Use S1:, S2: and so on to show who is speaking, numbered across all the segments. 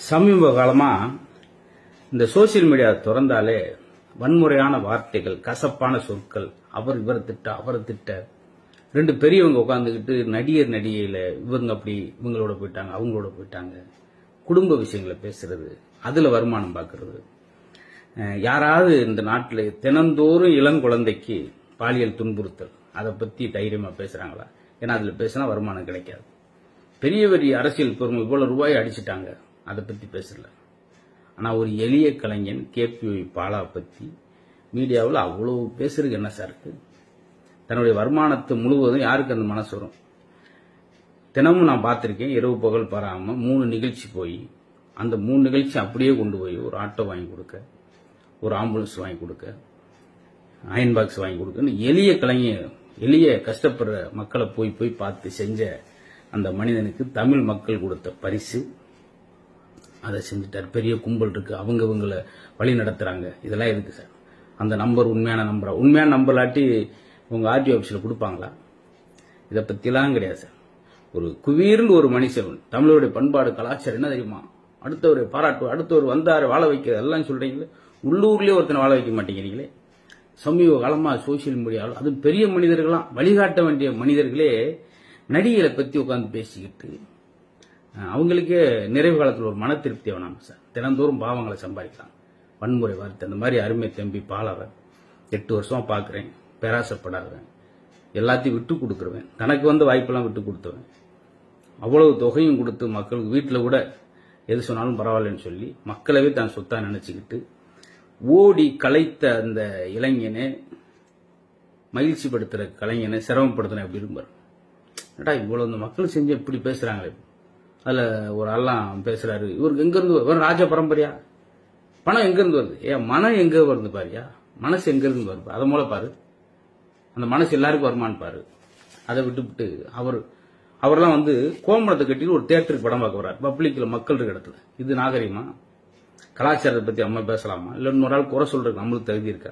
S1: சமீப காலமா இந்த சோசியல் மீடியா திறந்தாலே வன்முறையான வார்த்தைகள், கசப்பான சொற்கள், இவர் திட்ட அவர் திட்ட, ரெண்டு பெரியவங்க உட்காந்துக்கிட்டு நடிகர் நடிகையில இவங்க அப்படி இவங்களோட போயிட்டாங்க அவங்களோட போயிட்டாங்க, குடும்ப விஷயங்களை பேசுறது, அதுல வருமானம் பார்க்கறது. யாராவது இந்த நாட்டில் தினந்தோறும் இளங்குழந்தைக்கு பாலியல் துன்புறுத்தல் அதை பத்தி தைரியமா பேசுறாங்களா? ஏன்னா அதுல பேசினா வருமானம் கிடைக்காது. பெரிய பெரிய அரசியல் பெருமை இவ்வளவு ரூபாய் அடிச்சுட்டாங்க, அதை பத்தி பேசல. ஆனா ஒரு எளிய கலைஞன் கேபிஒய் பாலா பத்தி மீடியாவில் அவ்வளவு பேசுறதுக்கு என்ன சார் இருக்கு? தன்னுடைய வருமானத்தை முழுவதும் யாருக்கு அந்த மனசு வரும்? தினமும் நான் பார்த்திருக்கேன், இரவு பகல் பாராம 3 நிகழ்ச்சி போய் அந்த 3 நிகழ்ச்சி அப்படியே கொண்டு போய் ஒரு ஆட்டோ வாங்கி கொடுக்க, ஒரு ஆம்புலன்ஸ் வாங்கி கொடுக்க, அயன் பாக்ஸ் வாங்கி கொடுக்க, எளிய கலைஞர், எளிய கஷ்டப்படுற மக்களை போய் போய் பார்த்து செஞ்ச அந்த மனிதனுக்கு தமிழ் மக்கள் கொடுத்த பரிசு. அதை செஞ்சுட்டார். பெரிய கும்பல் இருக்கு, அவங்களை வழி நடத்துறாங்க. இதெல்லாம் எதுக்கு சார்? அந்த நம்பர் உண்மையான நம்பரா? உண்மையான நம்பர் இல்லாட்டி உங்க ஆர்டிஓ ஆபீஸ்ல கொடுப்பாங்களா? இதை பத்திலாம் கிடையாது சார். ஒரு குவீர்னு ஒரு மனுஷன், தமிழருடைய பண்பாடு கலாச்சாரம் என்ன தெரியுமா? அடுத்தவரை பாராட்டு, அடுத்தவர் வந்தாரு வாழ வைக்கிறது எல்லாம் சொல்றீங்களே, உள்ளூர்லயே ஒருத்தனை வாழ வைக்க மாட்டேங்கிறீங்களே. சமீப காலமா சோசியல் மீடியாவில் அது பெரிய மனிதர்களாம், வழிகாட்ட வேண்டிய மனிதர்களே நடிகளை பத்தி உட்காந்து பேசிக்கிட்டு அவங்களுக்கே நிறைவு காலத்தில் ஒரு மன திருப்தி வேணாம் சார். தினந்தோறும் பாவங்களை சம்பாதிக்கலாம். வன்முறை வார்த்தை அந்த மாதிரி அருமை தம்பி பாலாவை 8 வருஷமா பார்க்குறேன். பேராசப்படாதவன், எல்லாத்தையும் விட்டு கொடுக்குறவன், தனக்கு வந்த வாய்ப்பெல்லாம் விட்டு கொடுத்தவன், அவ்வளவு தொகையும் கொடுத்து மக்களுக்கு வீட்டில் கூட எது சொன்னாலும் பரவாயில்லன்னு சொல்லி மக்களவே தான் சொத்தா நினைச்சுக்கிட்டு ஓடி கலைத்த அந்த இளைஞனை, மகிழ்ச்சிப்படுத்துற கலைஞனை சிரமப்படுத்தின எப்படி இருப்பார்? ஏடா இவ்வளவு இந்த மக்கள் செஞ்சு இப்படி பேசுறாங்களே. அதுல ஒரு ஆள்லாம் பேசுறாரு, இவருக்கு எங்க இருந்து வரும்? ராஜா பரம்பரையா? பணம் எங்க இருந்து வருது? மனம் எங்க வருது பாரியா? மனசு எங்க இருந்து வருது? அதை மூல பாரு. அந்த மனசு எல்லாருக்கும் வருமானு பாரு. அதை விட்டுவிட்டு அவரெல்லாம் வந்து கோமணத்தை கட்டிட்டு ஒரு தியேட்டருக்கு படம் பார்க்க வர்றாரு, பப்ளிக்ல மக்கள் இருக்க இடத்துல. இது நாகரிகமா? கலாச்சாரத்தை பத்தி நம்ம பேசலாமா? இல்ல இன்னொரு ஆள் குறை சொல்றதுக்கு நம்மளுக்கு தகுதி இருக்கா?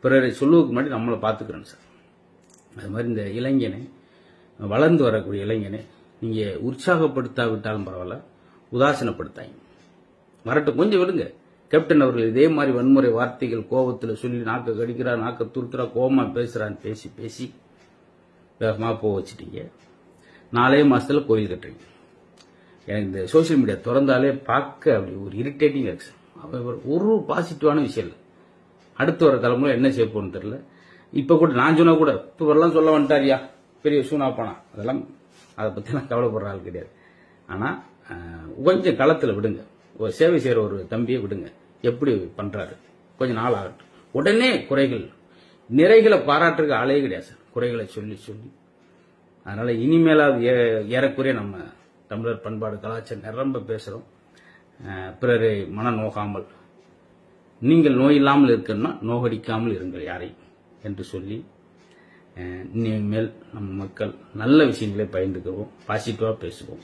S1: பிறரை சொல்லுவதுக்கு முன்னாடி நம்மளை பார்த்துக்கிறேன் சார். அது மாதிரி இந்த இளைஞனை, வளர்ந்து வரக்கூடிய இளைஞனை நீங்க உற்சாகப்படுத்தாவிட்டாலும் பரவாயில்ல, உதாசீனப்படுத்தாங்க. வரட்டும், கொஞ்சம் விடுங்க. கேப்டன் அவர்கள் இதே மாதிரி வன்முறை வார்த்தைகள் கோபத்தில் சொல்லி நாக்க கடிக்கிறார், நாக்க துருத்துறா, கோபமா பேசுறான்னு பேசி பேசி வேகமா போக வச்சுட்டீங்க. 4 மாசத்துல கோயில் கட்டுறீங்க. எனக்கு இந்த சோசியல் மீடியா திறந்தாலே பார்க்க அப்படி ஒரு இரிட்டேட்டிங் இருக்கு. ஒரு பாசிட்டிவான விஷயம் இல்லை. அடுத்து வர தலைமுறை என்ன செய்ய போகணும்னு தெரியல. இப்ப கூட நான் சொன்னா கூட இப்ப வரலாம் சொல்ல வந்துட்டாரியா பெரிய சூனாப்பானா, அதெல்லாம் அதை பத்தி நான் கவலைப்படுற ஆள் கிடையாது. ஆனா கொஞ்சம் களத்துல விடுங்க. ஒரு சேவை செய்யற ஒரு தம்பியை விடுங்க, எப்படி பண்றாரு கொஞ்சம் நாள் ஆகட்டும். உடனே குறைகள் நிறைகளை பாராட்டுறதுக்கு ஆளே கிடையாது சார், குறைகளை சொல்லி சொல்லி. அதனால இனிமேலாவது ஏறக்குறைய நம்ம தமிழர் பண்பாடு கலாச்சாரம் நிரம்ப பேசுறோம். பிறரை மன நோகாமல், நீங்கள் நோய் இல்லாமல் இருக்கணும்னா நோகடிக்காமல் இருங்கள் யாரையும் என்று சொல்லி, இனிமேல் நம்ம மக்கள் நல்ல விஷயங்களை பகிர்ந்துக்குவோம், பாசிட்டிவா பேசுவோம்.